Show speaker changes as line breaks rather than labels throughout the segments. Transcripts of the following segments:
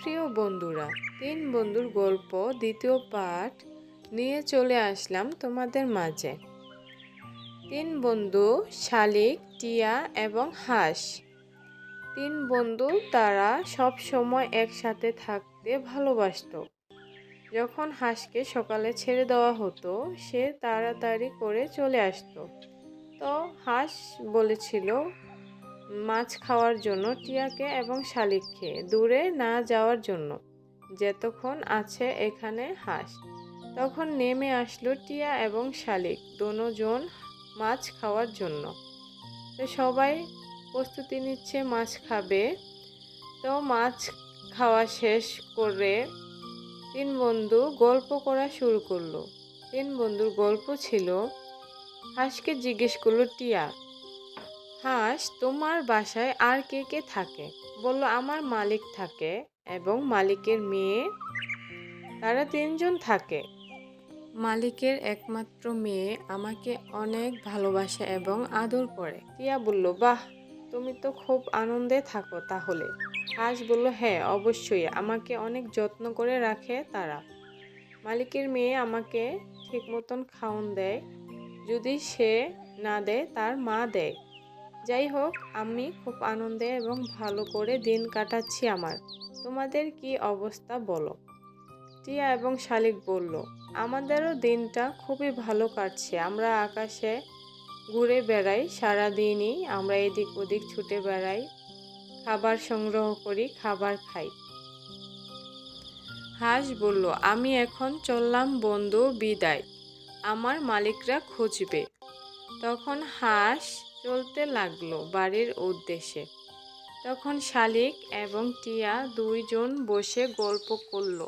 প্রিয় বন্ধুরা, তিন বন্ধুর গল্প দ্বিতীয় পার্ট নিয়ে চলে আসলাম তোমাদের মাঝে। তিন বন্ধু শালিক, টিয়া এবং হাঁস। তিন বন্ধু তারা সব সময় একসাথে থাকতে ভালোবাসতো। যখন হাঁসকে সকালে ছেড়ে দেওয়া হতো, সে তাড়াতাড়ি করে চলে আসতো। তো হাঁস বলেছিল মাছ খাওয়ার জন্য টিয়াকে এবং শালিককে দূরে না যাওয়ার জন্য। যতক্ষণ আছে এখানে হাঁস, তখন নেমে আসলো টিয়া এবং শালিক দুজন মাছ খাওয়ার জন্য। তো সবাই প্রস্তুতি নিচ্ছে মাছ খাবে। তো মাছ খাওয়া শেষ করে তিন বন্ধু গল্প করা শুরু করলো। তিন বন্ধুর গল্প ছিল, হাঁসকে জিজ্ঞেস করলো টিয়া, হাঁস তোমার বাসায় আর কে কে থাকে? বলল আমার মালিক থাকে এবং মালিকের মেয়ে, তারা তিনজন থাকে। মালিকের একমাত্র মেয়ে আমাকে অনেক ভালোবাসে এবং আদর করে। টিয়া বলল, বাহ, তুমি তো খুব আনন্দে থাকো তাহলে। হাঁস বলল, হ্যাঁ অবশ্যই, আমাকে অনেক যত্ন করে রাখে তারা। মালিকের মেয়ে আমাকে ঠিক মতন খাওন দেয়, যদি সে না দেয় তার মা দেয়। যাই হোক, আমি খুব আনন্দে এবং ভালো করে দিন কাটাচ্ছি আমার। তোমাদের কি অবস্থা বলো? টিয়া এবং শালিক বলল, আমাদেরও দিনটা খুবই ভালো কাটছে। আমরা আকাশে ঘুরে বেড়াই সারাদিনই, আমরা এদিক ওদিক ছুটে বেড়াই, খাবার সংগ্রহ করি, খাবার খাই। হাঁস বলল, আমি এখন চললাম বন্ধু, বিদায়, আমার মালিকরা খুঁজবে। তখন হাঁস চলতে লাগলো বাড়ির উদ্দেশ্যে। তখন শালিক এবং টিয়া দুইজন বসে গল্প করলো।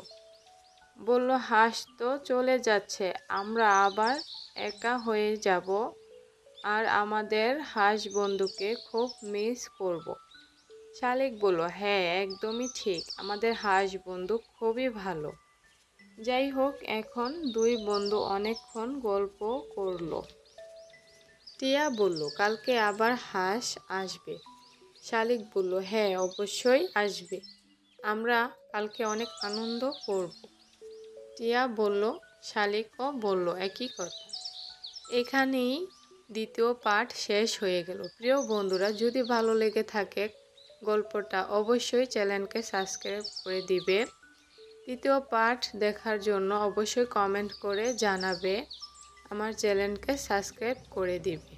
বলল, হাঁস তো চলে যাচ্ছে, আমরা আবার একা হয়ে যাব আর আমাদের হাঁস বন্ধুকে খুব মিস করব। শালিক বলল, হ্যাঁ একদমই ঠিক, আমাদের হাঁস বন্ধু খুবই ভালো। যাই হোক, এখন দুই বন্ধু অনেকক্ষণ গল্প করলো। টিয়া বলল, কালকে আবার হাঁস আসবে? শালিক বলল, হ্যাঁ অবশ্যই আসবে, আমরা কালকে অনেক আনন্দ করব। টিয়া বলল, শালিকও বলল একই কথা। এখানেই দ্বিতীয় পার্ট শেষ হয়ে গেল। প্রিয় বন্ধুরা, যদি ভালো লেগে থাকে গল্পটা, অবশ্যই চ্যানেলকে সাবস্ক্রাইব করে দিবে। দ্বিতীয় পার্ট দেখার জন্য অবশ্যই কমেন্ট করে জানাবে, আমার চ্যানেলকে সাবস্ক্রাইব করে দিবে।